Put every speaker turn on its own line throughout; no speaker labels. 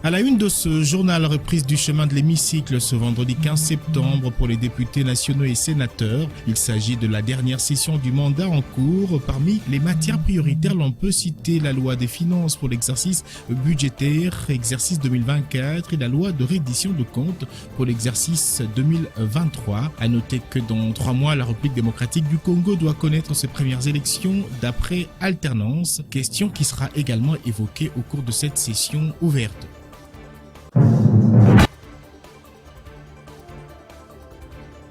À la une de ce journal, reprise du chemin de l'hémicycle ce vendredi 15 septembre pour les députés nationaux et sénateurs. Il s'agit de la dernière session du mandat en cours. Parmi les matières prioritaires, l'on peut citer la loi des finances pour l'exercice budgétaire, exercice 2024, et la loi de reddition de comptes pour l'exercice 2023. À noter que dans 3 mois, la République démocratique du Congo doit connaître ses premières élections d'après alternance, question qui sera également évoquée au cours de cette session ouverte.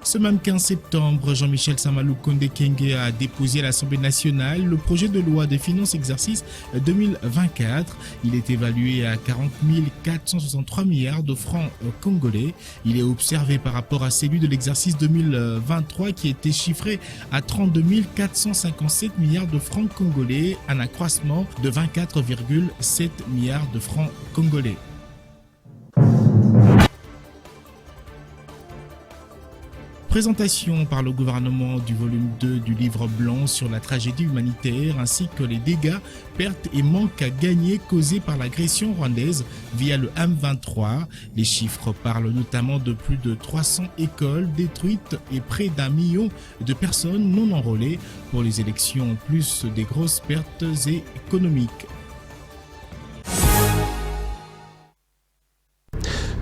Ce même 15 septembre, Jean-Michel Samaloukonde Kenge a déposé à l'Assemblée nationale le projet de loi des finances exercice 2024. Il est évalué à 40 463 milliards de francs congolais. Il est observé par rapport à celui de l'exercice 2023 qui était chiffré à 32 457 milliards de francs congolais, un accroissement de 24,7 milliards de francs congolais. Présentation par le gouvernement du volume 2 du livre blanc sur la tragédie humanitaire ainsi que les dégâts, pertes et manques à gagner causés par l'agression rwandaise via le M23. Les chiffres parlent notamment de plus de 300 écoles détruites et près d'1 million de personnes non enrôlées pour les élections, en plus des grosses pertes économiques.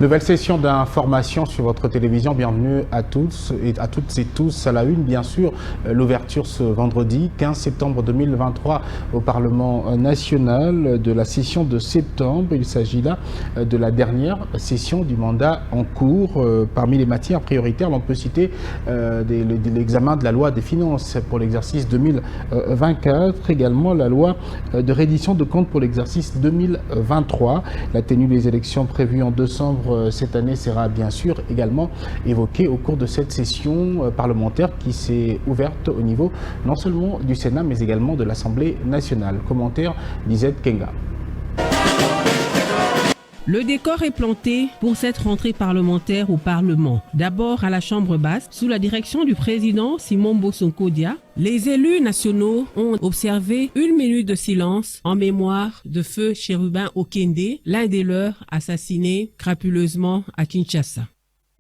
Nouvelle session d'information sur votre télévision. Bienvenue à tous et à toutes et tous. À la une, bien sûr, l'ouverture ce vendredi 15 septembre 2023 au Parlement national de la session de septembre. Il s'agit là de la dernière session du mandat en cours. Parmi les matières prioritaires, on peut citer l'examen de la loi des finances pour l'exercice 2024, également la loi de reddition de comptes pour l'exercice 2023. La tenue des élections prévues en décembre cette année sera bien sûr également évoquée au cours de cette session parlementaire qui s'est ouverte au niveau non seulement du Sénat mais également de l'Assemblée nationale. Commentaire d'Izette Kenga.
Le décor est planté pour cette rentrée parlementaire au Parlement. D'abord à la Chambre basse, sous la direction du président Simon Bossonkodia, les élus nationaux ont observé 1 minute de silence en mémoire de feu Chérubin Okende, l'un des leurs assassiné crapuleusement à Kinshasa.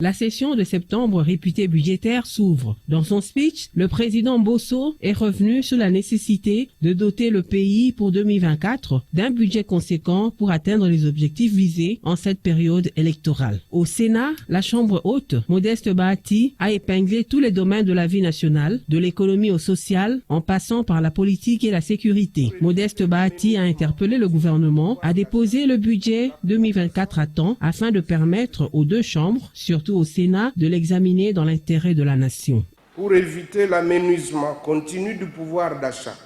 La session de septembre réputée budgétaire s'ouvre. Dans son speech, le président Bosso est revenu sur la nécessité de doter le pays pour 2024 d'un budget conséquent pour atteindre les objectifs visés en cette période électorale. Au Sénat, la Chambre haute, Modeste Bahati, a épinglé tous les domaines de la vie nationale, de l'économie au social, en passant par la politique et la sécurité. Modeste Bahati a interpellé le gouvernement à déposer le budget 2024 à temps afin de permettre aux deux chambres, surtout au Sénat, de l'examiner dans l'intérêt de la nation.
Pour éviter l'amenuisement continu du pouvoir d'achat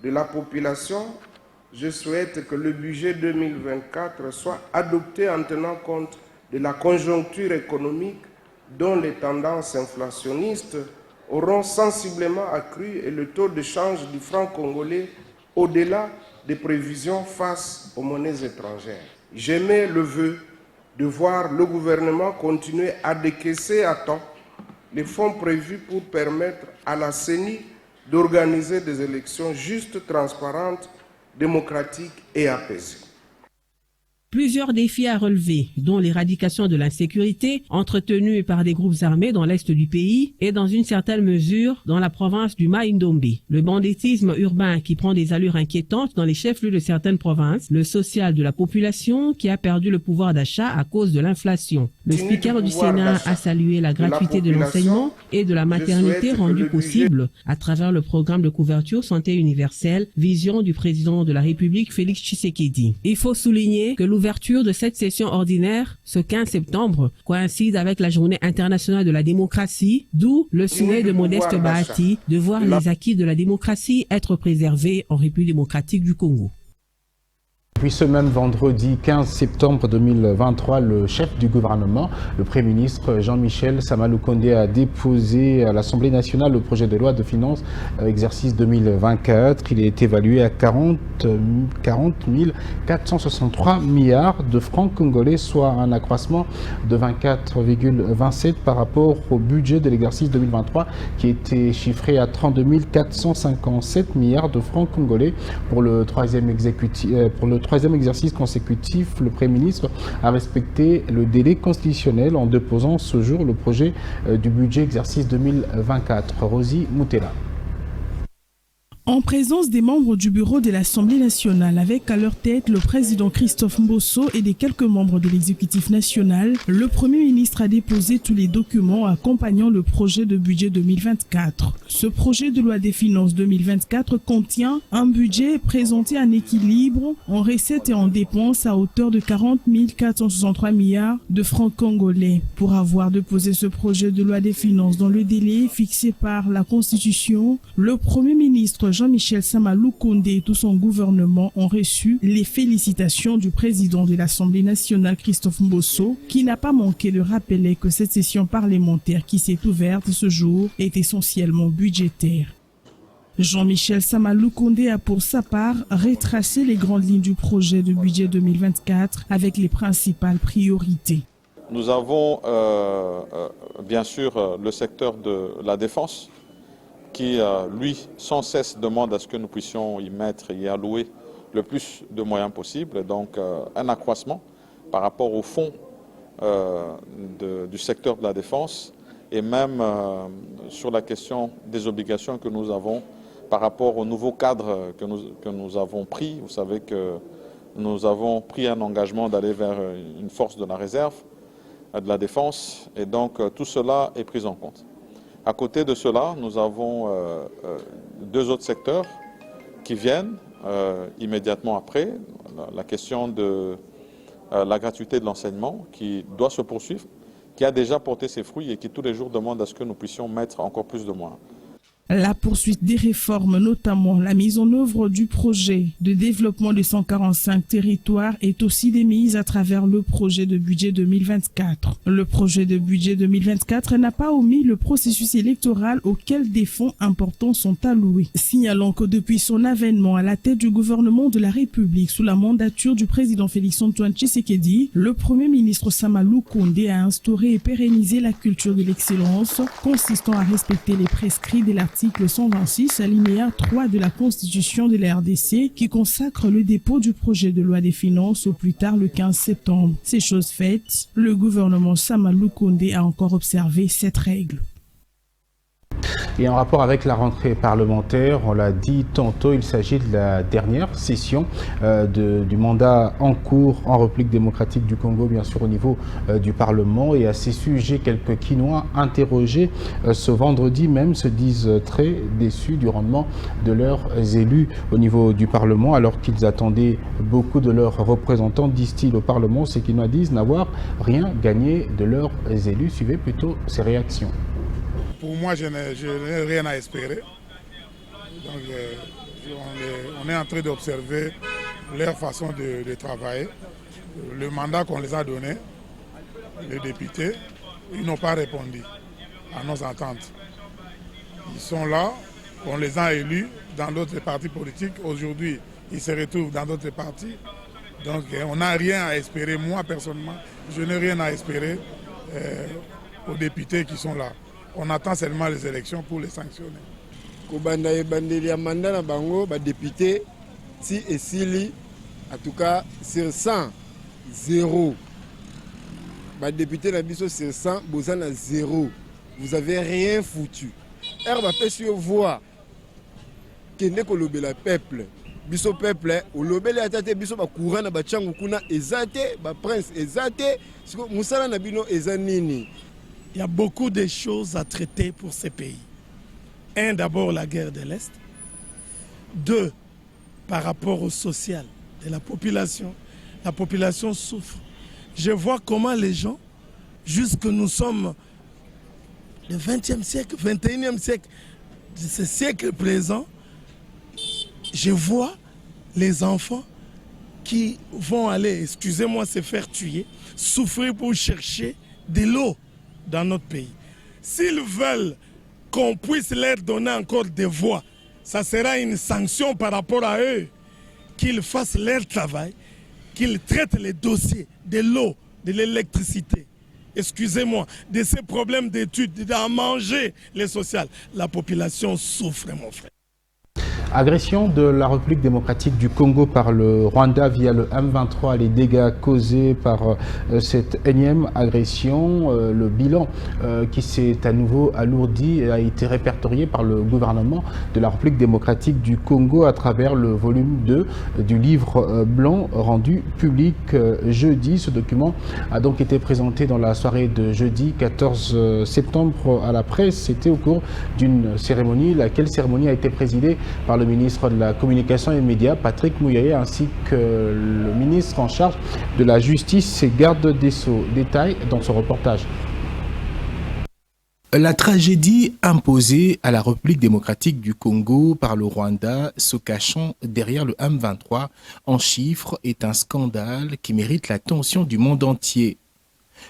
de la population, je souhaite que le budget 2024 soit adopté en tenant compte de la conjoncture économique dont les tendances inflationnistes auront sensiblement accru et le taux de change du franc congolais au-delà des prévisions face aux monnaies étrangères. J'émets le vœu de voir le gouvernement continuer à décaisser à temps les fonds prévus pour permettre à la CENI d'organiser des élections justes, transparentes, démocratiques et apaisées.
Plusieurs défis à relever, dont l'éradication de l'insécurité entretenue par des groupes armés dans l'est du pays et dans une certaine mesure dans la province du Mai-Ndombe. Le banditisme urbain qui prend des allures inquiétantes dans les chefs-lieux de certaines provinces, le social de la population qui a perdu le pouvoir d'achat à cause de l'inflation. Le speaker du Sénat a salué la gratuité de l'enseignement et de la maternité rendue possible à travers le programme de couverture santé universelle, vision du président de la République Félix Tshisekedi. Il faut souligner que l'ouverture de cette session ordinaire, ce 15 septembre, coïncide avec la Journée internationale de la démocratie, d'où le souhait de Modeste Bahati de voir les acquis de la démocratie être préservés en République démocratique du Congo.
Puis ce même vendredi 15 septembre 2023, le chef du gouvernement, le Premier ministre Jean-Michel Samaloukonde, a déposé à l'Assemblée nationale le projet de loi de finances exercice 2024. Il est évalué à 40 463 milliards de francs congolais, soit un accroissement de 24,27 par rapport au budget de l'exercice 2023 qui était chiffré à 32 457 milliards de francs congolais pour le troisième troisième exercice consécutif, le Premier ministre a respecté le délai constitutionnel en déposant ce jour le projet du budget exercice 2024. Rosie Moutela.
En présence des membres du bureau de l'Assemblée nationale, avec à leur tête le président Christophe Mbosso et des quelques membres de l'exécutif national, le Premier ministre a déposé tous les documents accompagnant le projet de budget 2024. Ce projet de loi des finances 2024 contient un budget présenté en équilibre, en recettes et en dépenses à hauteur de 40 463 milliards de francs congolais. Pour avoir déposé ce projet de loi des finances dans le délai fixé par la Constitution, le Premier ministre Jean-Michel Sama Lukonde et tout son gouvernement ont reçu les félicitations du président de l'Assemblée nationale Christophe Mbosso, qui n'a pas manqué de rappeler que cette session parlementaire qui s'est ouverte ce jour est essentiellement budgétaire. Jean-Michel Sama Lukonde a pour sa part retracé les grandes lignes du projet de budget 2024 avec les principales priorités.
Nous avons bien sûr le secteur de la défense qui, lui, sans cesse demande à ce que nous puissions y mettre et y allouer le plus de moyens possible. Donc un accroissement par rapport au fonds du secteur de la défense et même sur la question des obligations que nous avons par rapport au nouveau cadre que nous avons pris. Vous savez que nous avons pris un engagement d'aller vers une force de la réserve, de la défense, et donc tout cela est pris en compte. À côté de cela, nous avons deux autres secteurs qui viennent immédiatement après. La question de la gratuité de l'enseignement qui doit se poursuivre, qui a déjà porté ses fruits et qui tous les jours demande à ce que nous puissions mettre encore plus de moyens.
La poursuite des réformes, notamment la mise en œuvre du projet de développement de 145 territoires, est aussi démise à travers le projet de budget 2024. Le projet de budget 2024 n'a pas omis le processus électoral auquel des fonds importants sont alloués. Signalant que depuis son avènement à la tête du gouvernement de la République sous la mandature du président Félix-Antoine Tshisekedi, le Premier ministre Sama Lukonde a instauré et pérennisé la culture de l'excellence, consistant à respecter les prescrits de l'article 126 alinéa 3 de la Constitution de la RDC qui consacre le dépôt du projet de loi des finances au plus tard le 15 septembre. Ces choses faites, le gouvernement Sama Lukonde a encore observé cette règle.
Et en rapport avec la rentrée parlementaire, on l'a dit tantôt, il s'agit de la dernière session du mandat en cours en République démocratique du Congo, bien sûr au niveau du Parlement. Et à ces sujets, quelques Quinois interrogés ce vendredi même se disent très déçus du rendement de leurs élus au niveau du Parlement, alors qu'ils attendaient beaucoup de leurs représentants, disent-ils au Parlement. Ces Quinois disent n'avoir rien gagné de leurs élus. Suivez plutôt ces réactions.
Pour moi, je n'ai rien à espérer. Donc, on est en train d'observer leur façon de travailler. Le mandat qu'on les a donné, les députés, ils n'ont pas répondu à nos attentes. Ils sont là, on les a élus dans d'autres partis politiques. Aujourd'hui, ils se retrouvent dans d'autres partis. Donc, on n'a rien à espérer. Moi, personnellement, je n'ai rien à espérer aux députés qui sont là. On attend seulement les élections pour les sanctionner.
Député, si et si, en tout cas, sur 100, 0. Député, sur 100, vous en avez 0. Vous n'avez rien foutu. Herbe a fait voir que le peuple, biso peuple, au lobele atate biso ba courant na ba changu kuna ezate, ba prince ezate, siko musala na bino ezanini.
Il y a beaucoup de choses à traiter pour ces pays. Un, d'abord la guerre de l'Est. Deux, par rapport au social de la population. La population souffre. Je vois comment les gens, jusque nous sommes le 20e siècle, 21e siècle, de ce siècle présent, je vois les enfants qui vont aller, excusez-moi, se faire tuer, souffrir pour chercher de l'eau dans notre pays. S'ils veulent qu'on puisse leur donner encore des voix, ça sera une sanction par rapport à eux, qu'ils fassent leur travail, qu'ils traitent les dossiers de l'eau, de l'électricité, excusez-moi, de ces problèmes d'études, d'en manger les sociales. La population souffre, mon frère.
Agression de la République démocratique du Congo par le Rwanda via le M23, les dégâts causés par cette énième agression, le bilan qui s'est à nouveau alourdi a été répertorié par le gouvernement de la République démocratique du Congo à travers le volume 2 du livre blanc rendu public jeudi. Ce document a donc été présenté dans la soirée de jeudi 14 septembre à la presse. C'était au cours d'une cérémonie, laquelle cérémonie a été présidée par le ministre de la Communication et des Médias, Patrick Mouyaye, ainsi que le ministre en charge de la Justice et Garde des Sceaux. Détail dans ce reportage.
La tragédie imposée à la République démocratique du Congo par le Rwanda, se cachant derrière le M23 en chiffres, est un scandale qui mérite l'attention du monde entier.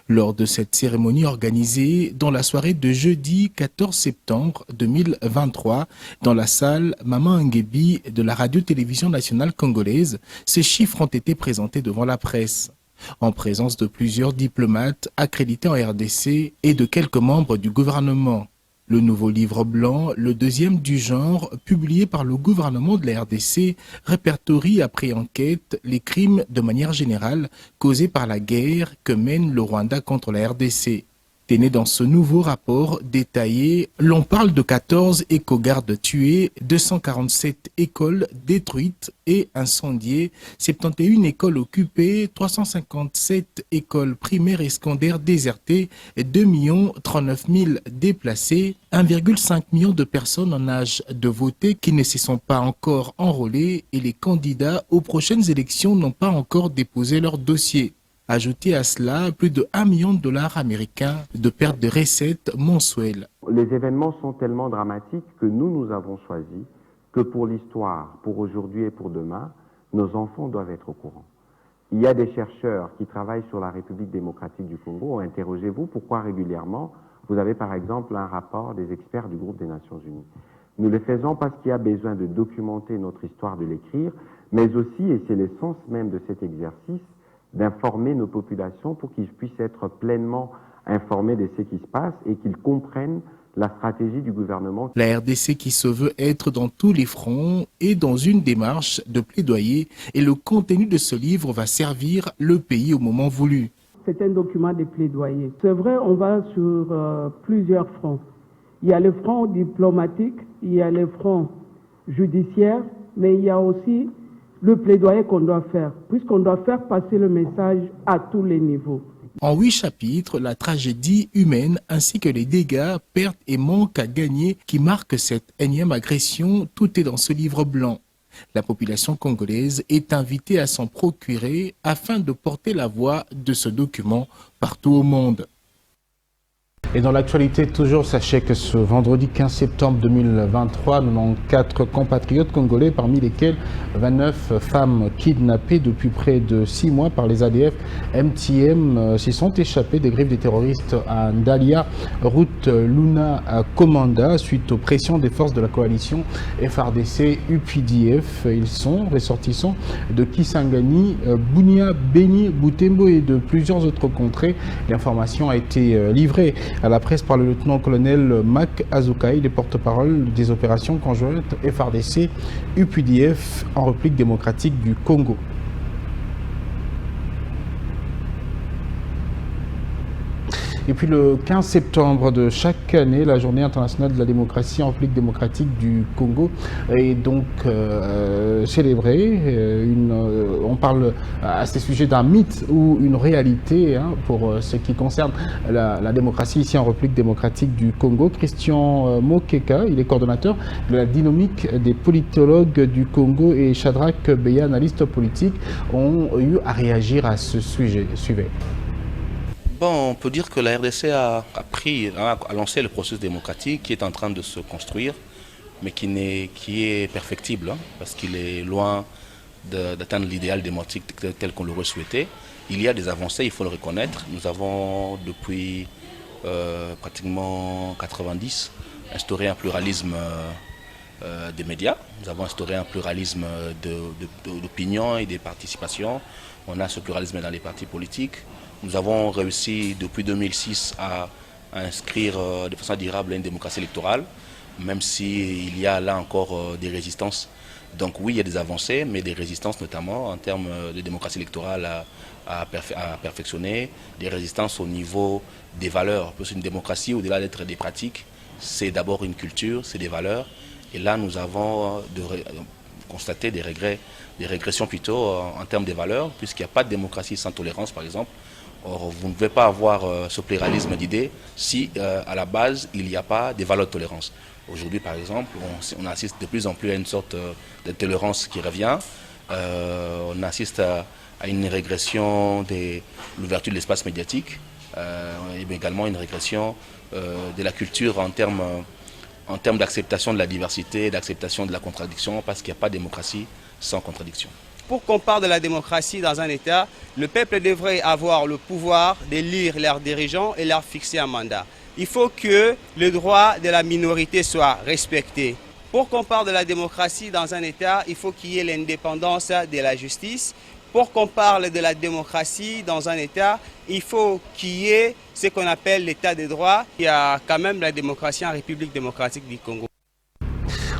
Lors de cette cérémonie organisée dans la soirée de jeudi 14 septembre 2023 dans la salle Maman Ngebi de la radio-télévision nationale congolaise, ces chiffres ont été présentés devant la presse, en présence de plusieurs diplomates accrédités en RDC et de quelques membres du gouvernement. Le nouveau livre blanc, le deuxième du genre, publié par le gouvernement de la RDC, répertorie après enquête les crimes de manière générale causés par la guerre que mène le Rwanda contre la RDC. Né dans ce nouveau rapport détaillé, l'on parle de 14 éco-gardes tués, 247 écoles détruites et incendiées, 71 écoles occupées, 357 écoles primaires et secondaires désertées, 2 39 000 déplacés, 1,5 million de personnes en âge de voter qui ne se sont pas encore enrôlées et les candidats aux prochaines élections n'ont pas encore déposé leur dossier. Ajoutez à cela plus de 1 million de dollars américains de perte de recettes mensuelles.
Les événements sont tellement dramatiques que nous avons choisi que pour l'histoire, pour aujourd'hui et pour demain, nos enfants doivent être au courant. Il y a des chercheurs qui travaillent sur la République démocratique du Congo. Interrogez-vous pourquoi régulièrement vous avez par exemple un rapport des experts du groupe des Nations Unies. Nous le faisons parce qu'il y a besoin de documenter notre histoire, de l'écrire, mais aussi, et c'est l'essence même de cet exercice, d'informer nos populations pour qu'ils puissent être pleinement informés de ce qui se passe et qu'ils comprennent la stratégie du gouvernement.
La RDC qui se veut être dans tous les fronts est dans une démarche de plaidoyer et le contenu de ce livre va servir le pays au moment voulu.
C'est un document de plaidoyer. C'est vrai, on va sur plusieurs fronts. Il y a le front diplomatique, il y a le front judiciaire, mais il y a aussi le plaidoyer qu'on doit faire, puisqu'on doit faire passer le message à tous les niveaux.
En 8 chapitres, la tragédie humaine ainsi que les dégâts, pertes et manques à gagner qui marquent cette énième agression, tout est dans ce livre blanc. La population congolaise est invitée à s'en procurer afin de porter la voix de ce document partout au monde.
Et dans l'actualité, toujours, sachez que ce vendredi 15 septembre 2023, 94 compatriotes congolais, parmi lesquels 29 femmes kidnappées depuis près de 6 mois par les ADF MTM, s'y sont échappés des griffes des terroristes à Ndalia, route Luna à Komanda, suite aux pressions des forces de la coalition FRDC-UPDF. Ils sont ressortissants de Kisangani, Bunia, Beni, Butembo et de plusieurs autres contrées. L'information a été livrée à la presse par le lieutenant-colonel Mac Azukai, le porte-parole des opérations conjointes FRDC-UPDF en République démocratique du Congo. Et puis le 15 septembre de chaque année, la journée internationale de la démocratie en République démocratique du Congo est donc célébrée. On parle à ce sujet d'un mythe ou une réalité pour ce qui concerne la démocratie ici en République démocratique du Congo. Christian Mokeka, il est coordonnateur de la dynamique des politologues du Congo, et Shadrach Beya, analyste politique, ont eu à réagir à ce sujet. Suivez.
Bon, on peut dire que la RDC a lancé le processus démocratique qui est en train de se construire, mais qui est perfectible, parce qu'il est loin d'atteindre l'idéal démocratique tel qu'on l'aurait souhaité. Il y a des avancées, il faut le reconnaître. Nous avons depuis pratiquement 90 instauré un pluralisme des médias. Nous avons instauré un pluralisme d'opinion et de participation. On a ce pluralisme dans les partis politiques. Nous avons réussi depuis 2006 à inscrire de façon durable une démocratie électorale. même s'il y a là encore des résistances. Donc oui, il y a des avancées, mais des résistances notamment en termes de démocratie électorale à perfectionner, des résistances au niveau des valeurs. Parce qu'une démocratie, au-delà d'être des pratiques, c'est d'abord une culture, c'est des valeurs. Et là, nous avons constaté des régressions plutôt en termes des valeurs, puisqu'il n'y a pas de démocratie sans tolérance, par exemple. Or, vous ne pouvez pas avoir ce pluralisme d'idées si, à la base, il n'y a pas des valeurs de tolérance. Aujourd'hui, par exemple, on assiste de plus en plus à une sorte d'intolérance qui revient. On assiste à une régression de l'ouverture de l'espace médiatique, et également une régression de la culture en termes d'acceptation de la diversité, d'acceptation de la contradiction, parce qu'il n'y a pas de démocratie sans contradiction.
Pour qu'on parle de la démocratie dans un État, le peuple devrait avoir le pouvoir d'élire leurs dirigeants et leur fixer un mandat. Il faut que le droit de la minorité soit respecté. Pour qu'on parle de la démocratie dans un État, il faut qu'il y ait l'indépendance de la justice. Pour qu'on parle de la démocratie dans un État, il faut qu'il y ait ce qu'on appelle l'État de droit. Il y a quand même la démocratie en République démocratique du Congo.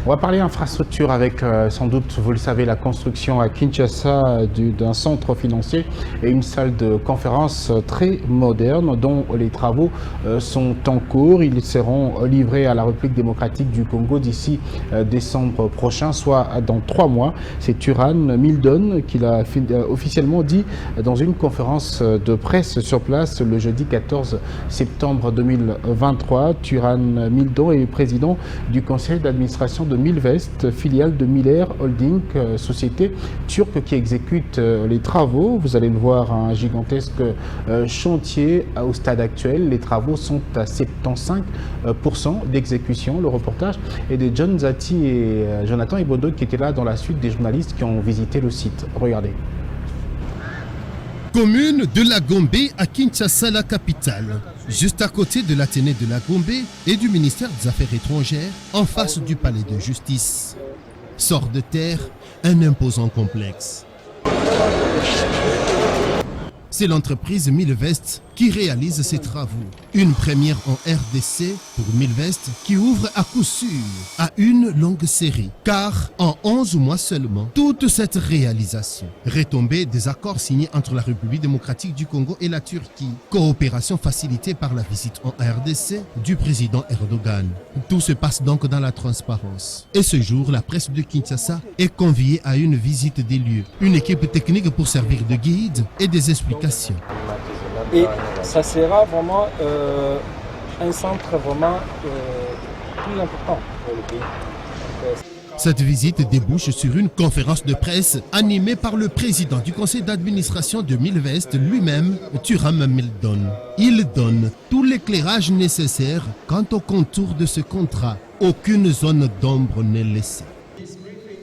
On va parler infrastructure avec, sans doute, vous le savez, la construction à Kinshasa d'un centre financier et une salle de conférence très moderne dont les travaux sont en cours. Ils seront livrés à la République démocratique du Congo d'ici décembre prochain, soit dans 3 mois. C'est Turan Mildon qui l'a officiellement dit dans une conférence de presse sur place le jeudi 14 septembre 2023. Turan Mildon est président du conseil d'administration de Milvest, filiale de Miller Holding, société turque qui exécute les travaux. Vous allez le voir, un gigantesque chantier au stade actuel. Les travaux sont à 75% d'exécution. Le reportage est de John Zati et Jonathan Ibondo qui étaient là dans la suite des journalistes qui ont visité le site. Regardez.
Commune de la Gombe à Kinshasa, la capitale, juste à côté de l'Athénée de la Gombe et du ministère des Affaires étrangères, en face du palais de justice. Sort de terre un imposant complexe. C'est l'entreprise Milvest qui réalise ces travaux. Une première en RDC pour Milvest qui ouvre à coup sûr à une longue série. Car en 11 mois seulement, toute cette réalisation retombée des accords signés entre la République démocratique du Congo et la Turquie. Coopération facilitée par la visite en RDC du président Erdogan. Tout se passe donc dans la transparence. Et ce jour, la presse de Kinshasa est conviée à une visite des lieux. Une équipe technique pour servir de guide et des explications.
Et ça sera vraiment un centre vraiment plus important pour le pays.
Cette visite débouche sur une conférence de presse animée par le président du conseil d'administration de Milvest lui-même, Turan Mildon. Il donne tout l'éclairage nécessaire quant au contour de ce contrat. Aucune zone d'ombre n'est laissée.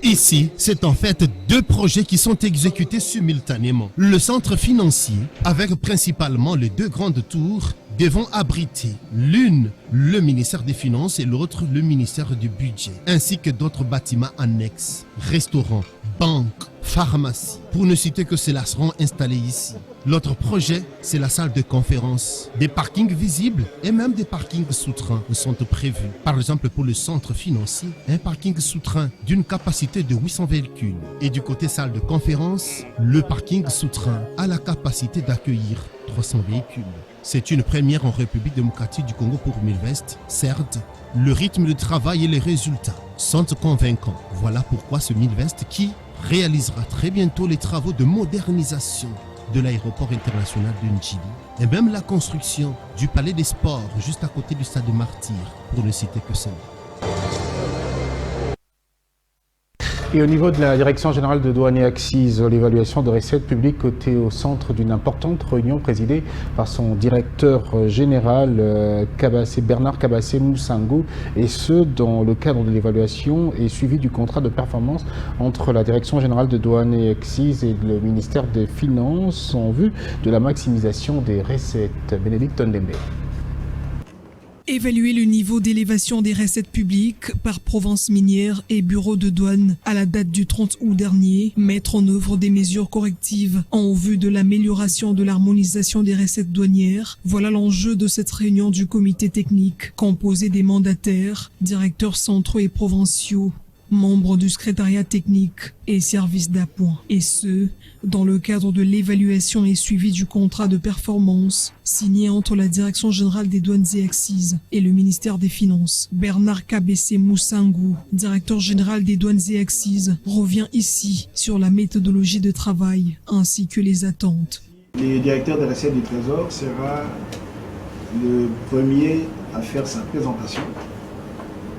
Ici, c'est en fait 2 projets qui sont exécutés simultanément. Le centre financier, avec principalement les 2 grandes tours, devant abriter l'une le ministère des Finances et l'autre le ministère du Budget, ainsi que d'autres bâtiments annexes, restaurants, banques, pharmacies, pour ne citer que ceux-là seront installés ici. L'autre projet, c'est la salle de conférence. Des parkings visibles et même des parkings souterrains sont prévus. Par exemple, pour le centre financier, un parking souterrain d'une capacité de 800 véhicules. Et du côté salle de conférence, le parking souterrain a la capacité d'accueillir 300 véhicules. C'est une première en République démocratique du Congo pour Milvest. Certes, le rythme de travail et les résultats sont convaincants. Voilà pourquoi ce Milvest qui réalisera très bientôt les travaux de modernisation de l'aéroport international de Ndjili et même la construction du palais des sports juste à côté du stade de Martyrs, pour ne citer que cela.
Et au niveau de la Direction générale de douane et accises, l'évaluation de recettes publiques était au centre d'une importante réunion présidée par son directeur général Bernard Kabassé Moussango, et ce dans le cadre de l'évaluation et suivi du contrat de performance entre la Direction générale de douane et accises et le ministère des Finances en vue de la maximisation des recettes. Bénédicte Ndembe.
Évaluer le niveau d'élévation des recettes publiques par province minière et bureau de douane à la date du 30 août dernier, mettre en œuvre des mesures correctives en vue de l'amélioration de l'harmonisation des recettes douanières. Voilà l'enjeu de cette réunion du comité technique, composé des mandataires, directeurs centraux et provinciaux, membres du secrétariat technique et services d'appoint, et ce, dans le cadre de l'évaluation et suivi du contrat de performance signé entre la Direction générale des douanes et accises et le ministère des Finances. Bernard Kabessé Moussangou, directeur général des douanes et accises, revient ici sur la méthodologie de travail ainsi que les attentes.
Le directeur des recettes du Trésor sera le premier à faire sa présentation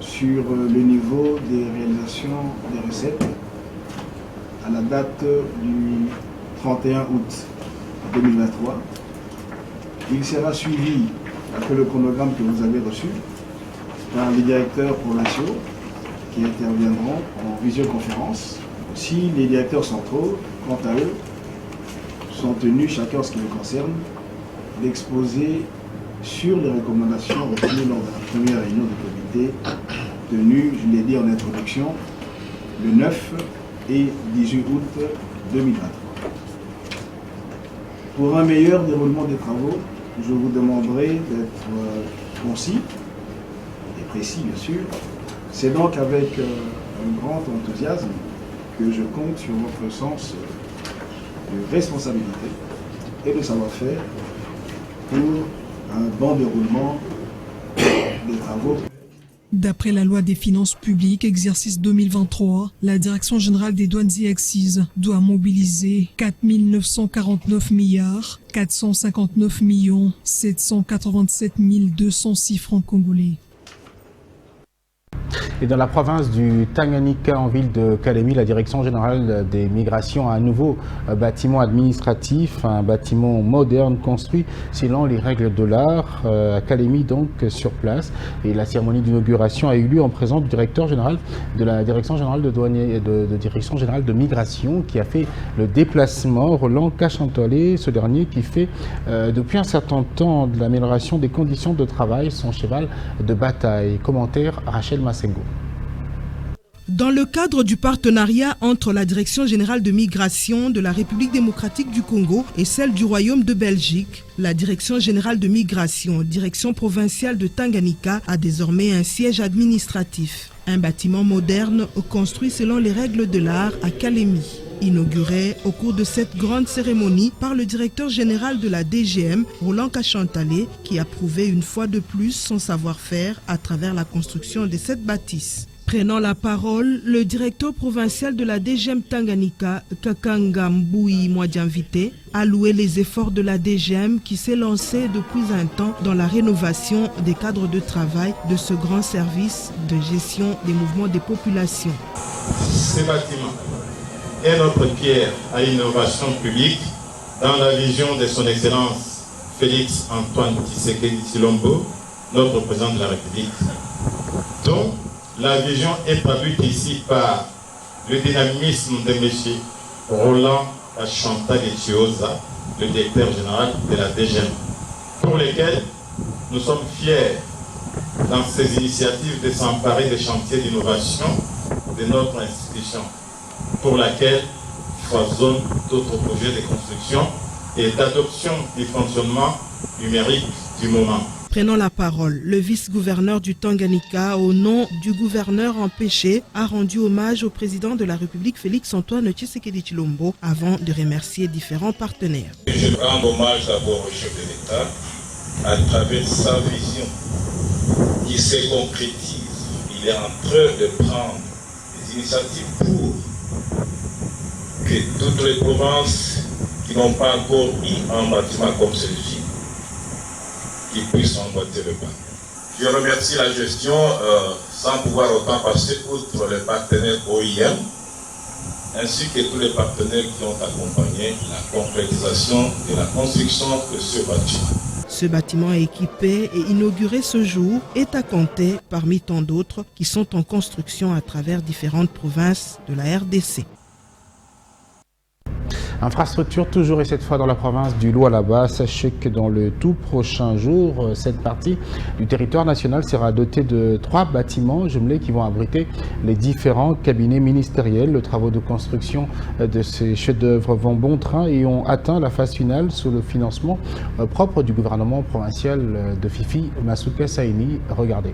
sur le niveau des réalisations des recettes à la date du 31 août 2023. Il sera suivi, après le chronogramme que vous avez reçu, par les directeurs provinciaux qui interviendront en visioconférence. Si les directeurs centraux, quant à eux, sont tenus, chacun en ce qui le concerne, d'exposer sur les recommandations retenues lors de la première réunion du comité tenue, je l'ai dit en introduction, le 9 et 18 août 2023. Pour un meilleur déroulement des travaux, je vous demanderai d'être concis et précis, bien sûr. C'est donc avec un grand enthousiasme que je compte sur votre sens de responsabilité et de savoir-faire pour un bon déroulement des travaux.
D'après la loi des finances publiques, exercice 2023, la Direction générale des douanes et accises doit mobiliser 4 949 milliards 459 787 206 francs congolais.
Et dans la province du Tanganyika, en ville de Kalemi, la Direction générale des migrations a un nouveau bâtiment administratif, un bâtiment moderne construit selon les règles de l'art à Kalemi, donc sur place. Et la cérémonie d'inauguration a eu lieu en présence du directeur général de la Direction générale de douanier, de Direction générale de migration, qui a fait le déplacement, Roland Kachantolé, ce dernier qui fait depuis un certain temps de l'amélioration des conditions de travail son cheval de bataille. Commentaire Rachel Massengo.
Dans le cadre du partenariat entre la Direction générale de migration de la République démocratique du Congo et celle du Royaume de Belgique, la Direction générale de migration, direction provinciale de Tanganyika, a désormais un siège administratif. Un bâtiment moderne construit selon les règles de l'art à Kalemi. Inauguré au cours de cette grande cérémonie par le directeur général de la DGM, Roland Kachantolé, qui a prouvé une fois de plus son savoir-faire à travers la construction de cette bâtisse. Prenant la parole, le directeur provincial de la DGM Tanganyika, Kakanga Mboui Mwadjanvité, a loué les efforts de la DGM qui s'est lancée depuis un temps dans la rénovation des cadres de travail de ce grand service de gestion des mouvements des populations.
Ce bâtiment est notre pierre à l'innovation publique dans la vision de son Excellence Félix Antoine Tshisekedi Tshilombo, notre président de la République, dont la vision est traduite ici par le dynamisme de M. Roland Kachantolé Chioza, le directeur général de la DGM, pour lesquels nous sommes fiers dans ces initiatives de s'emparer des chantiers d'innovation de notre institution, pour laquelle foisonnent d'autres projets de construction et d'adoption du fonctionnement numérique du moment.
Prenant la parole, le vice-gouverneur du Tanganyika, au nom du gouverneur empêché, a rendu hommage au président de la République Félix Antoine Tshisekedi Tshilombo avant de remercier différents partenaires.
Je rends hommage d'abord au chef de l'État à travers sa vision qui se concrétise. Il est en train de prendre des initiatives pour que toutes les provinces qui n'ont pas encore eu un bâtiment comme celui-ci qui puissent emboîter le pas. Je remercie la gestion sans pouvoir autant passer outre les partenaires OIM ainsi que tous les partenaires qui ont accompagné la concrétisation de la construction de ce bâtiment.
Ce bâtiment équipé et inauguré ce jour est à compter parmi tant d'autres qui sont en construction à travers différentes provinces de la RDC.
Infrastructure toujours et cette fois dans la province du Lualaba. Sachez que dans le tout prochain jour, cette partie du territoire national sera dotée de 3 bâtiments jumelés qui vont abriter les différents cabinets ministériels. Les travaux de construction de ces chefs-d'œuvre vont bon train et ont atteint la phase finale sous le financement propre du gouvernement provincial de Fifi Masuka Saini. Regardez.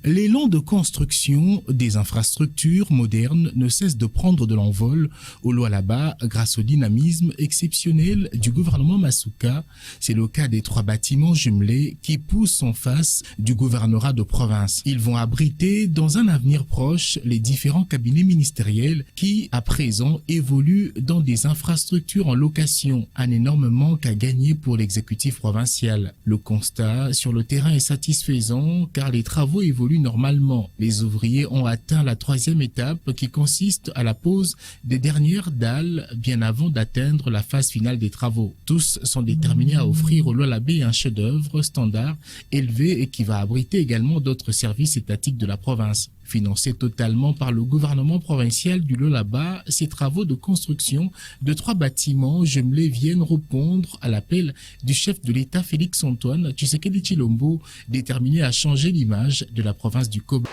L'élan de construction des infrastructures modernes ne cesse de prendre de l'envol au Lualaba grâce au dynamisme exceptionnel du gouvernement Masuka. C'est le cas des 3 bâtiments jumelés qui poussent en face du gouvernorat de province. Ils vont abriter dans un avenir proche les différents cabinets ministériels qui, à présent, évoluent dans des infrastructures en location. Un énorme manque à gagner pour l'exécutif provincial. Le constat sur le terrain est satisfaisant car les travaux évoluent normalement. Les ouvriers ont atteint la 3e étape qui consiste à la pose des dernières dalles bien avant d'atteindre la phase finale des travaux. Tous sont déterminés à offrir au Lualaba un chef-d'œuvre standard élevé et qui va abriter également d'autres services étatiques de la province. Financés totalement par le gouvernement provincial du Lualaba, ces travaux de construction de 3 bâtiments jumelés viennent répondre à l'appel du chef de l'État Félix-Antoine Tshisekedi Tshilombo, déterminé à changer l'image de la province du Koba.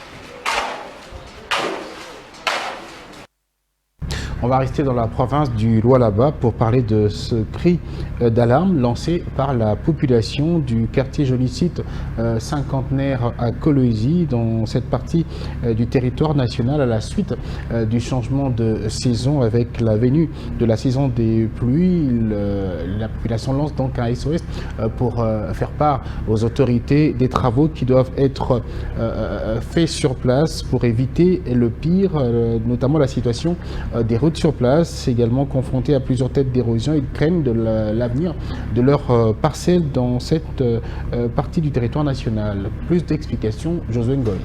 On va rester dans la province du Lualaba pour parler de ce cri d'alarme lancé par la population du quartier Jolicite cinquantenaire à Kolwezi dans cette partie du territoire national à la suite du changement de saison avec la venue de la saison des pluies. La population lance donc un SOS pour faire part aux autorités des travaux qui doivent être faits sur place pour éviter le pire, notamment la situation des routes sur place, également confrontés à plusieurs têtes d'érosion. Ils craignent de l'avenir de leurs parcelles dans cette partie du territoire national. Plus d'explications, Josué Ngoy.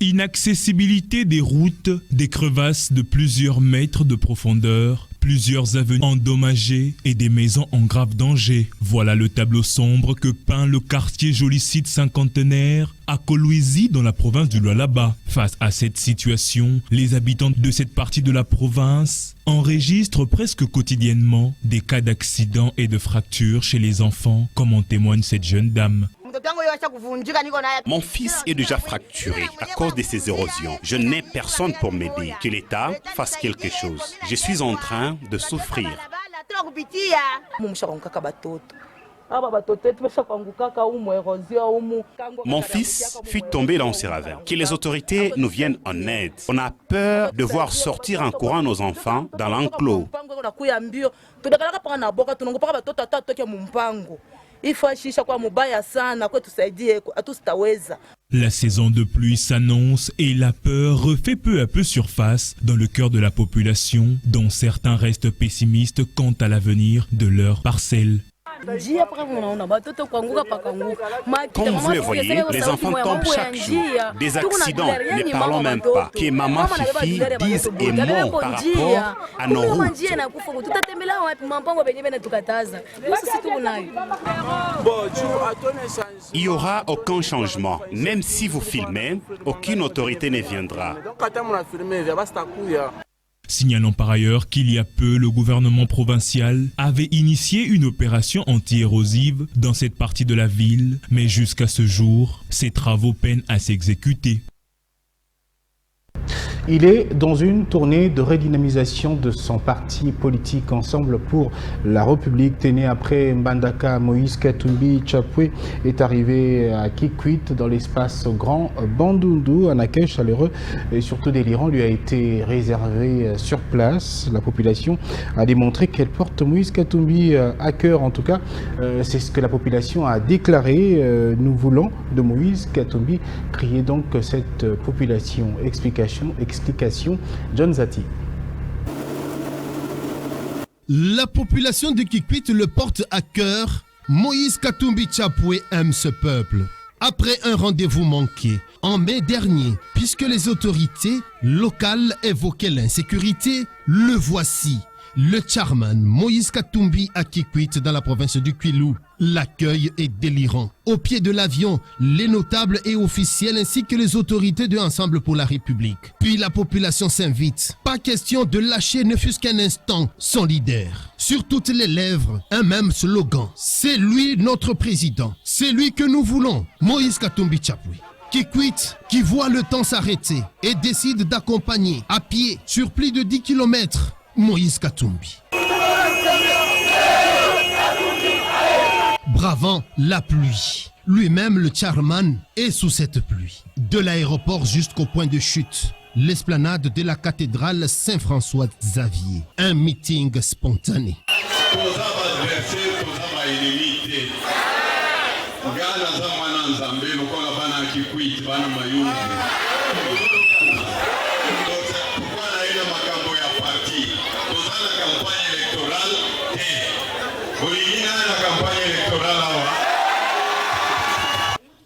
Inaccessibilité des routes, des crevasses de plusieurs mètres de profondeur, plusieurs avenues endommagées et des maisons en grave danger. Voilà le tableau sombre que peint le quartier Jolicite cinquantenaire à Kolwezi dans la province du Lualaba. Face à cette situation, les habitants de cette partie de la province enregistrent presque quotidiennement des cas d'accidents et de fractures chez les enfants, comme en témoigne cette jeune dame.
Mon fils est déjà fracturé à cause de ces érosions. Je n'ai personne pour m'aider. Que l'État fasse quelque chose. Je suis en train de souffrir. Mon fils fut tombé dans ces ravins. Que les autorités nous viennent en aide. On a peur de voir sortir en courant nos enfants dans l'enclos.
La saison de pluie s'annonce et la peur refait peu à peu surface dans le cœur de la population, dont certains restent pessimistes quant à l'avenir de leurs parcelles.
Comme vous le voyez, les enfants tombent chaque jour. Des accidents, ne parlons même pas. Que maman Fifi dise et mot par rapport à nos routes. Il n'y aura aucun changement. Même si vous filmez, aucune autorité ne viendra.
Signalons par ailleurs qu'il y a peu, le gouvernement provincial avait initié une opération anti-érosive dans cette partie de la ville, mais jusqu'à ce jour, ces travaux peinent à s'exécuter.
Il est dans une tournée de redynamisation de son parti politique Ensemble pour la République. Né après Mbandaka, Moïse Katumbi Chapwe est arrivé à Kikwit dans l'espace Grand Bandundu. Un accueil chaleureux et surtout délirant lui a été réservé sur place. La population a démontré qu'elle porte Moïse Katumbi à cœur. En tout cas, c'est ce que la population a déclaré. Nous voulons de Moïse Katumbi, criait donc cette population. Explication, John Zati.
La population de Kikwit le porte à cœur. Moïse Katumbi Chapwe aime ce peuple. Après un rendez-vous manqué en mai dernier, puisque les autorités locales évoquaient l'insécurité, le voici. le chairman Moïse Katumbi à Kikwit dans la province du Kwilu. L'accueil est délirant. Au pied de l'avion, les notables et officiels ainsi que les autorités de Ensemble pour la République. Puis la population s'invite. Pas question de lâcher ne fût-ce qu'un instant son leader. Sur toutes les lèvres, un même slogan. C'est lui notre président. C'est lui que nous voulons. Moïse Katumbi Chapwe. Kikwit, qui voit le temps s'arrêter et décide d'accompagner à pied sur plus de 10 km Moïse Katumbi. Bravant la pluie. Lui-même, le chairman, est sous cette pluie. De l'aéroport jusqu'au point de chute, l'esplanade de la cathédrale Saint-François-Xavier. Un meeting spontané.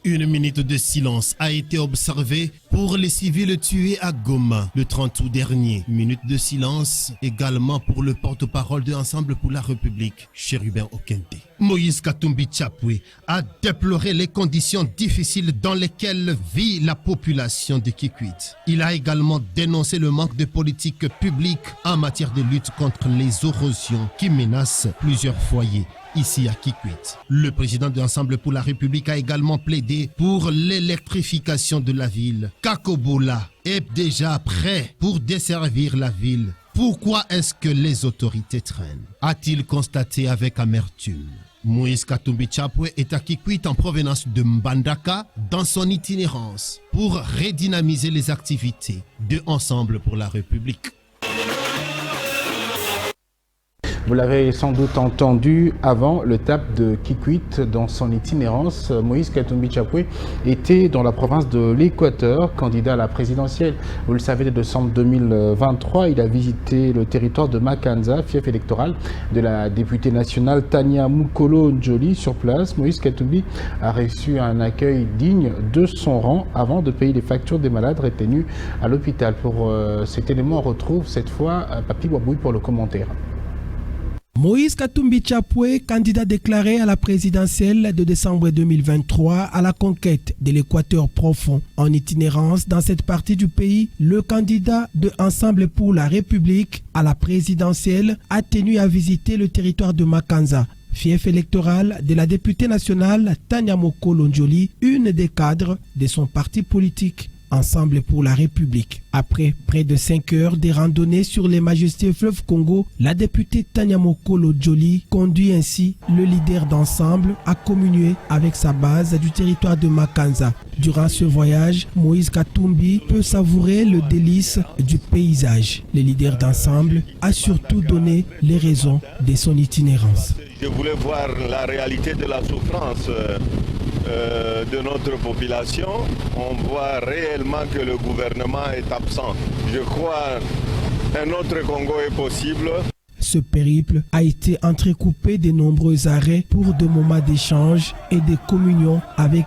Une minute de silence a été observée pour les civils tués à Goma le 30 août dernier. Minute de silence également pour le porte-parole de Ensemble pour la République, Chérubin Okente. Moïse Katumbi Chapwe a déploré les conditions difficiles dans lesquelles vit la population de Kikwit. Il a également dénoncé le manque de politique publique en matière de lutte contre les érosions qui menacent plusieurs foyers ici à Kikwit. Le président de l'Ensemble pour la République a également plaidé pour l'électrification de la ville. Kakobola est déjà prêt pour desservir la ville. Pourquoi est-ce que les autorités traînent? A-t-il constaté avec amertume. Moïse Katumbi Chapwe est à Kikwit en provenance de Mbandaka dans son itinérance pour redynamiser les activités de Ensemble pour la République.
Vous l'avez sans doute entendu avant le TAP de Kikwit dans son itinérance. Moïse Katumbi Chapwe était dans la province de l'Équateur, candidat à la présidentielle. Vous le savez, dès décembre 2023, il a visité le territoire de Makanza, fief électoral de la députée nationale Tania Mukolo Njoli. Sur place, Moïse Katumbi a reçu un accueil digne de son rang avant de payer les factures des malades retenus à l'hôpital. Pour cet élément, on retrouve cette fois Papi Waboui pour le commentaire.
Moïse Katumbi Chapwe, candidat déclaré à la présidentielle de décembre 2023 à la conquête de l'Équateur profond. En itinérance dans cette partie du pays, le candidat de Ensemble pour la République à la présidentielle a tenu à visiter le territoire de Makanza, fief électoral de la députée nationale Tania Mukolo Njoli, une des cadres de son parti politique. Ensemble pour la République. Après près de 5 heures de randonnée sur les majestueux fleuves Congo, la députée Tania Mukolo Njoli conduit ainsi le leader d'Ensemble à communier avec sa base du territoire de Makanza. Durant ce voyage, Moïse Katumbi peut savourer le délice du paysage. Le leader d'Ensemble a surtout donné les raisons de son itinérance.
Je voulais voir la réalité de la souffrance de notre population. On voit réellement que le gouvernement est absent. Je crois qu'un autre Congo est possible.
Ce périple a été entrecoupé de nombreux arrêts pour des moments d'échange et de communion avec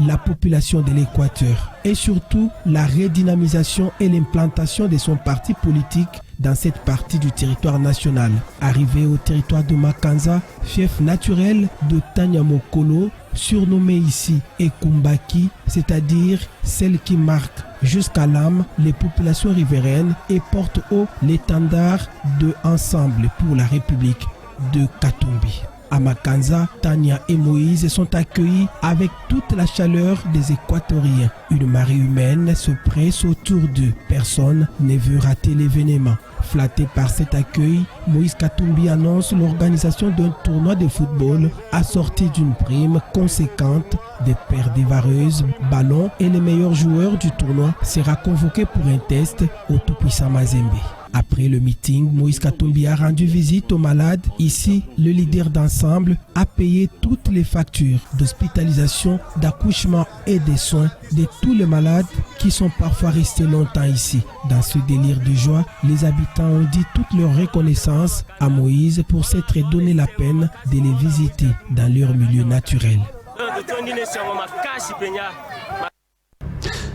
la population de l'Équateur et surtout la redynamisation et l'implantation de son parti politique dans cette partie du territoire national. Arrivé au territoire de Makanza, fief naturel de Tania Mukolo, surnommé ici Ekumbaki, c'est-à-dire celle qui marque jusqu'à l'âme les populations riveraines et porte haut l'étendard de Ensemble pour la République de Katumbi. À Makanza, Tania et Moïse sont accueillis avec toute la chaleur des Équatoriens. Une marée humaine se presse autour d'eux. Personne ne veut rater l'événement. Flatté par cet accueil, Moïse Katumbi annonce l'organisation d'un tournoi de football assorti d'une prime conséquente. Des paires dévareuses, ballons et les meilleurs joueurs du tournoi sera convoqué pour un test au tout-puissant Mazembe. Après le meeting, Moïse Katumbi a rendu visite aux malades. Ici, le leader d'Ensemble a payé toutes les factures d'hospitalisation, d'accouchement et des soins de tous les malades qui sont parfois restés longtemps ici. Dans ce délire de joie, les habitants ont dit toute leur reconnaissance à Moïse pour s'être donné la peine de les visiter dans leur milieu naturel.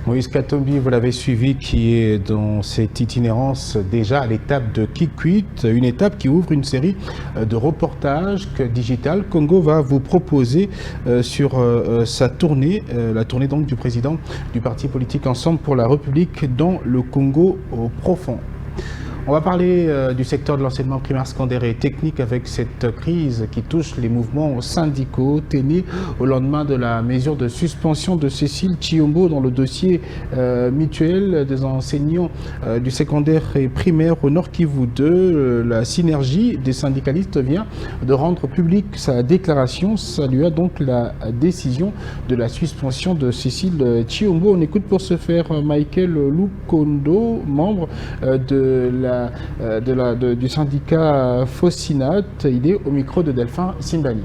Moïse Katombi, vous l'avez suivi, qui est dans cette itinérance déjà à l'étape de Kikwit, une étape qui ouvre une série de reportages que Digital Congo va vous proposer sur sa tournée, la tournée donc du président du parti politique Ensemble pour la République dans le Congo profond. On va parler du secteur de l'enseignement primaire, secondaire et technique avec cette crise qui touche les mouvements syndicaux, tenus au lendemain de la mesure de suspension de Cécile Tshilombo dans le dossier mutuel des enseignants du secondaire et primaire au Nord Kivu 2. La synergie des syndicalistes vient de rendre publique sa déclaration, saluant donc la décision de la suspension de Cécile Tshilombo. On écoute pour ce faire Michael Lukondo, membre du syndicat Fosinat. Il est au micro de Delphin Simbani.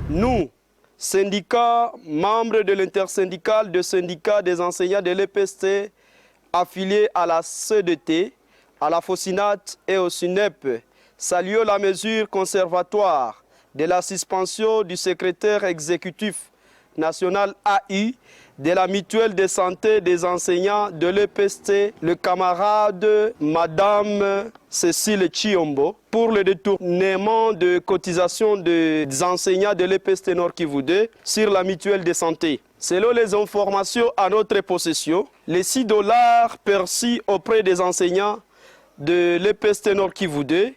Nous, syndicats, membres de l'intersyndicale de syndicats des enseignants de l'EPST, affiliés à la CEDT, à la Fosinat et au SUNEP, saluons la mesure conservatoire de la suspension du secrétaire exécutif national AI de la mutuelle de santé des enseignants de l'EPST, le camarade Madame Cécile Tshilombo, pour le détournement de cotisation des enseignants de l'EPST Nord Kivu 2 sur la mutuelle de santé. Selon les informations à notre possession, les $6 perçus auprès des enseignants de l'EPST Nord Kivu 2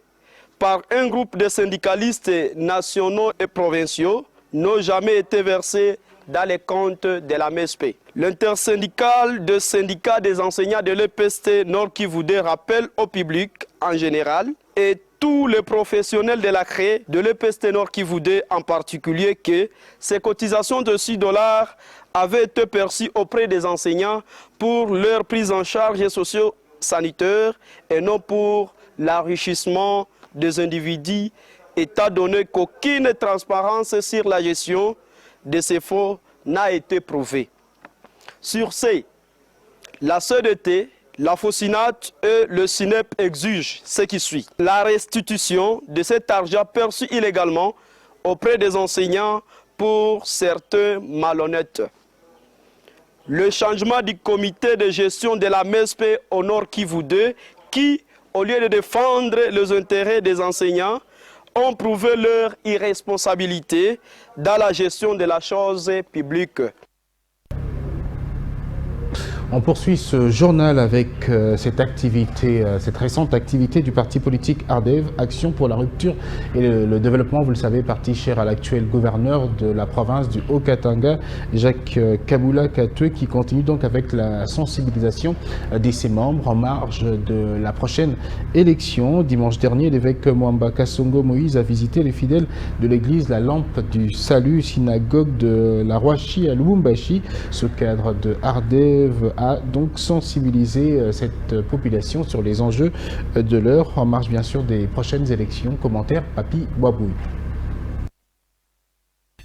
par un groupe de syndicalistes nationaux et provinciaux n'ont jamais été versés dans les comptes de la MESP. L'intersyndicale de syndicats des enseignants de l'EPST Nord Kivu 2 rappelle au public en général et tous les professionnels de la CRE de l'EPST Nord Kivu 2 en particulier que ces cotisations de $6 avaient été perçues auprès des enseignants pour leur prise en charge socio-sanitaire et non pour l'enrichissement des individus, étant donné qu'aucune transparence sur la gestion de ces fonds n'a été prouvée. Sur ce, la CEDT, la Fosinat et le SUNEP exigent ce qui suit: la restitution de cet argent perçu illégalement auprès des enseignants pour certains malhonnêtes. Le changement du comité de gestion de la MESP au Nord Kivu 2 qui, au lieu de défendre les intérêts des enseignants, ont prouvé leur irresponsabilité dans la gestion de la chose publique.
On poursuit ce journal avec cette activité, cette récente activité du parti politique ARDEV, Action pour la rupture et le développement, vous le savez, parti cher à l'actuel gouverneur de la province du Haut-Katanga, Jacques Kabula Katwe, qui continue donc avec la sensibilisation de ses membres en marge de la prochaine élection. Dimanche dernier, l'évêque Mwamba Kasongo Moïse a visité les fidèles de l'église La Lampe du Salut, synagogue de la Rouachi à Lubumbashi. Ce cadre de ARDEV a donc sensibilisé cette population sur les enjeux de l'heure, en marge bien sûr des prochaines élections. Commentaire Papi Boabouy.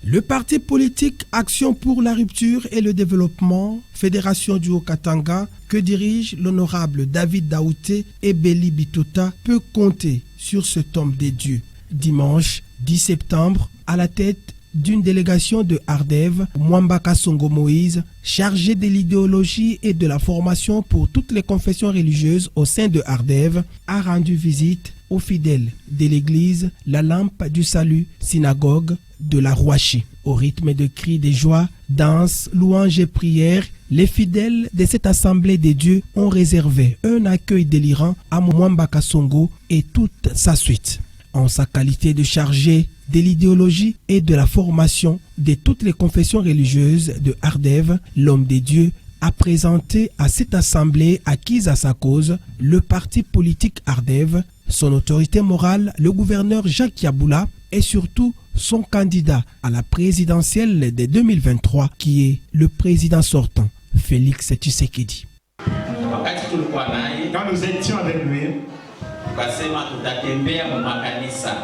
Le parti politique Action pour la rupture et le développement, Fédération du Haut-Katanga, que dirige l'honorable David Daouté et Béli Bitota, peut compter sur cet homme des dieux. Dimanche 10 septembre, à la tête d'une délégation de ARDEV, Mwamba Kasongo Moïse, chargé de l'idéologie et de la formation pour toutes les confessions religieuses au sein de ARDEV, a rendu visite aux fidèles de l'église La Lampe du Salut, synagogue de la Rouachi. Au rythme de cris de joie, danses, louanges et prières, les fidèles de cette assemblée des dieux ont réservé un accueil délirant à Mwamba Kasongo et toute sa suite. En sa qualité de chargé de l'idéologie et de la formation de toutes les confessions religieuses de ARDEV, l'homme des dieux a présenté à cette assemblée acquise à sa cause le parti politique ARDEV, son autorité morale, le gouverneur Jacques Yaboula et surtout son candidat à la présidentielle de 2023 qui est le président sortant, Félix Tshisekedi.
Quand nous étions avec lui,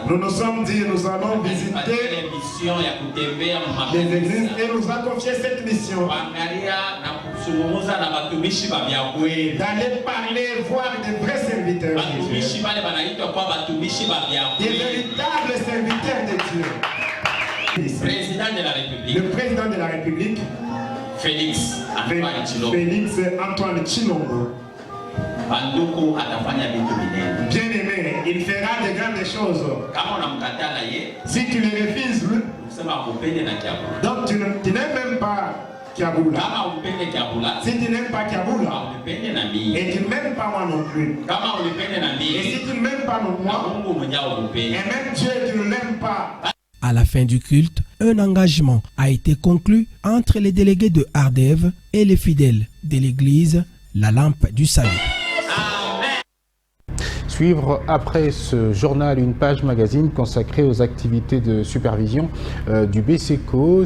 nous nous sommes dit, nous allons visiter les églises et nous a confié cette mission d'aller parler, voir des vrais serviteurs de Dieu, des véritables serviteurs de Dieu. Le président de la République,
Félix
Antoine Chilombo. Bien aimé, il fera de grandes choses. Si tu le refuses, donc tu n'aimes même pas Kiaboula. Si tu n'aimes pas Kiaboula, et tu n'aimes pas moi non plus, et si tu ne m'aimes pas non moi, et même Dieu, tu ne l'aimes pas.
À la fin du culte, un engagement a été conclu entre les délégués de Ardève et les fidèles de l'église La Lampe du Salut.
Suivre après ce journal une page magazine consacrée aux activités de supervision du BCECO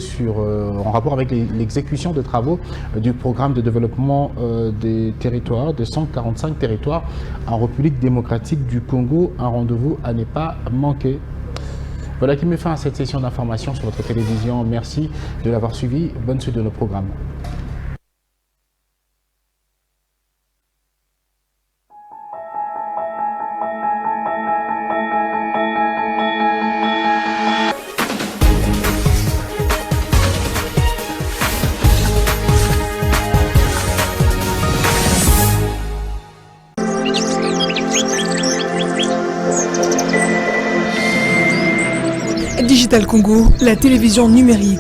en rapport avec l'exécution de travaux du programme de développement des territoires, de 145 territoires en République démocratique du Congo. Un rendez-vous à ne pas manquer. Voilà qui met fin à cette session d'information sur votre télévision. Merci de l'avoir suivi. Bonne suite de nos programmes.
Digital Congo, la télévision numérique.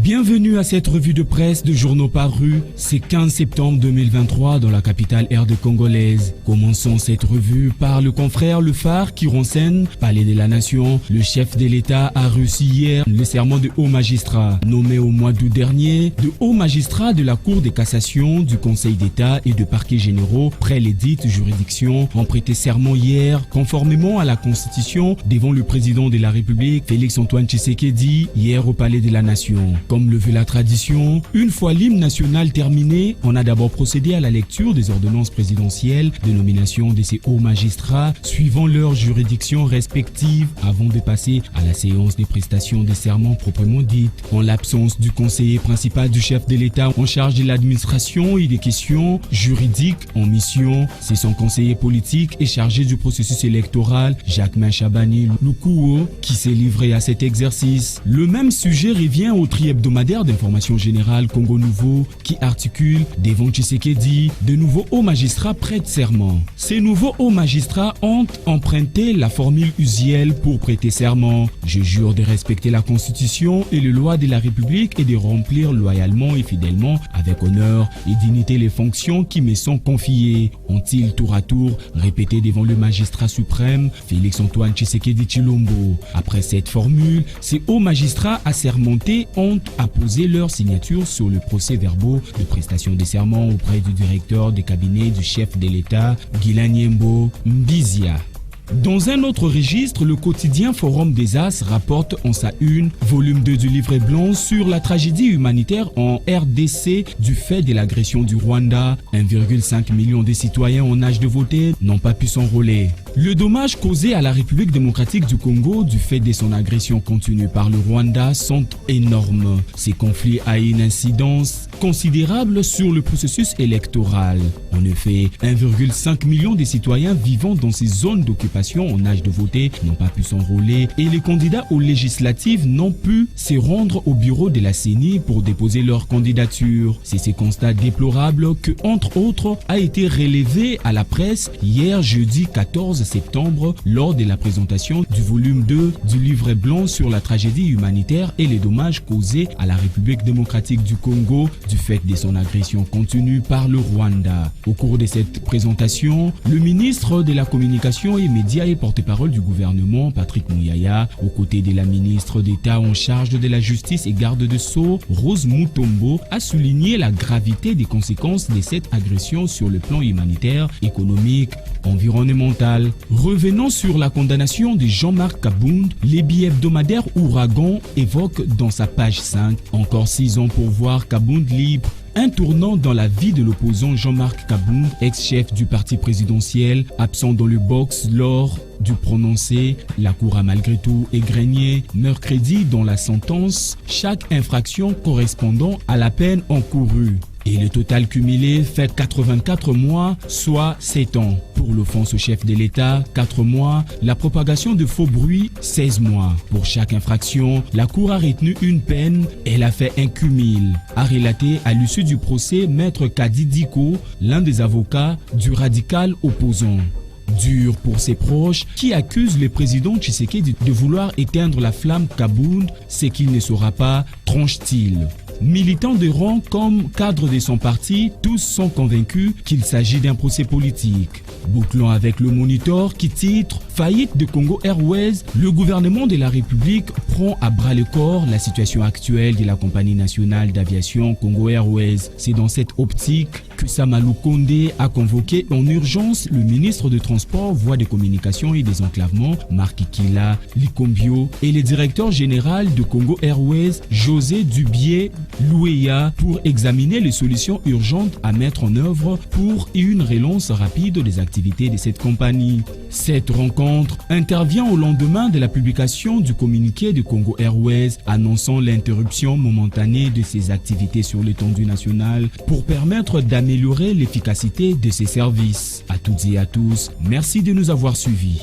Bienvenue à cette revue de presse de journaux parus, c'est 15 septembre 2023 dans la capitale RD congolaise. Commençons cette revue par le confrère Le Phare qui renseigne, Palais de la Nation, le chef de l'État a reçu hier le serment de haut magistrat. Nommé au mois d'août dernier, de hauts magistrats de la Cour de cassation, du Conseil d'État et de parquets généraux près les dites juridictions ont prêté serment hier, conformément à la Constitution, devant le président de la République, Félix-Antoine Tshisekedi, hier au Palais de la Nation. Comme le veut la tradition, une fois l'hymne national terminé, on a d'abord procédé à la lecture des ordonnances présidentielles de nomination de ces hauts magistrats suivant leurs juridictions respectives avant de passer à la séance des prestations des serments proprement dites. En l'absence du conseiller principal du chef de l'État en charge de l'administration et des questions juridiques en mission, c'est son conseiller politique et chargé du processus électoral, Jacquemain Chabani Lukuo, qui s'est livré à cet exercice. Le même sujet revient au hebdomadaire d'information générale Congo Nouveau qui articule devant Tshisekedi de nouveaux hauts magistrats prêtent serment. Ces nouveaux hauts magistrats ont emprunté la formule usuelle pour prêter serment. Je jure de respecter la Constitution et les lois de la République et de remplir loyalement et fidèlement avec honneur et dignité les fonctions qui me sont confiées. Ont-ils tour à tour répété devant le magistrat suprême Félix-Antoine Tshisekedi Tshilombo. Après cette formule, ces hauts magistrats assermentés ont apposé leur signature sur le procès-verbaux de prestation de serment auprès du directeur des cabinets du chef de l'État, Guilaniembo Mbizia. Dans un autre registre, le quotidien Forum des As rapporte en sa une, volume 2 du livret blanc sur la tragédie humanitaire en RDC du fait de l'agression du Rwanda. 1,5 million de citoyens en âge de voter n'ont pas pu s'enrôler. Le dommage causé à la République démocratique du Congo du fait de son agression continue par le Rwanda sont énormes. Ces conflits ont une incidence considérable sur le processus électoral. En effet, 1,5 million de citoyens vivant dans ces zones d'occupation en âge de voter n'ont pas pu s'enrôler et les candidats aux législatives n'ont pu se rendre au bureau de la CENI pour déposer leur candidature. C'est ce constat déplorable que, entre autres, a été relevé à la presse hier jeudi 14 septembre lors de la présentation du volume 2 du livret blanc sur la tragédie humanitaire et les dommages causés à la République démocratique du Congo du fait de son agression continue par le Rwanda. Au cours de cette présentation, le ministre de la Communication et Médias et porte-parole du gouvernement, Patrick Mouyaya, aux côtés de la ministre d'État en charge de la justice et garde de Sceaux, Rose Mutombo, a souligné la gravité des conséquences de cette agression sur le plan humanitaire, économique, environnemental. Revenant sur la condamnation de Jean-Marc Kabound, l'ébi hebdomadaire Ouragan évoque dans sa page 5 encore 6 ans pour voir Kabound libre. Un tournant dans la vie de l'opposant Jean-Marc Kabound, ex-chef du parti présidentiel, absent dans le box lors du prononcé. La Cour a malgré tout égrené mercredi dans la sentence chaque infraction correspondant à la peine encourue. Et le total cumulé fait 84 mois, soit 7 ans. Pour l'offense au chef de l'État, 4 mois. La propagation de faux bruits, 16 mois. Pour chaque infraction, la Cour a retenu une peine. Elle a fait un cumul, a relaté à l'issue du procès Maître Kadi Diko, l'un des avocats du radical opposant. Dur pour ses proches qui accusent le président Tshisekedi de vouloir éteindre la flamme Kabound, ce qu'il ne saura pas, tranche-t-il. Militants de rang comme cadres de son parti, tous sont convaincus qu'il s'agit d'un procès politique. Bouclons avec le Monitor qui titre « Faillite de Congo Airways, le gouvernement de la République prend à bras le corps la situation actuelle de la compagnie nationale d'aviation Congo Airways ». C'est dans cette optique que Samalou Kondé a convoqué en urgence le ministre de Transport, Voies de Communication et Désenclavement, Marc Kila Likombio, et le directeur général de Congo Airways, José Dubié Louéa, pour examiner les solutions urgentes à mettre en œuvre pour une relance rapide des activités de cette compagnie. Cette rencontre intervient au lendemain de la publication du communiqué de Congo Airways annonçant l'interruption momentanée de ses activités sur l'étendue nationale pour permettre d'améliorer l'efficacité de ses services. À toutes et à tous, merci de nous avoir suivis.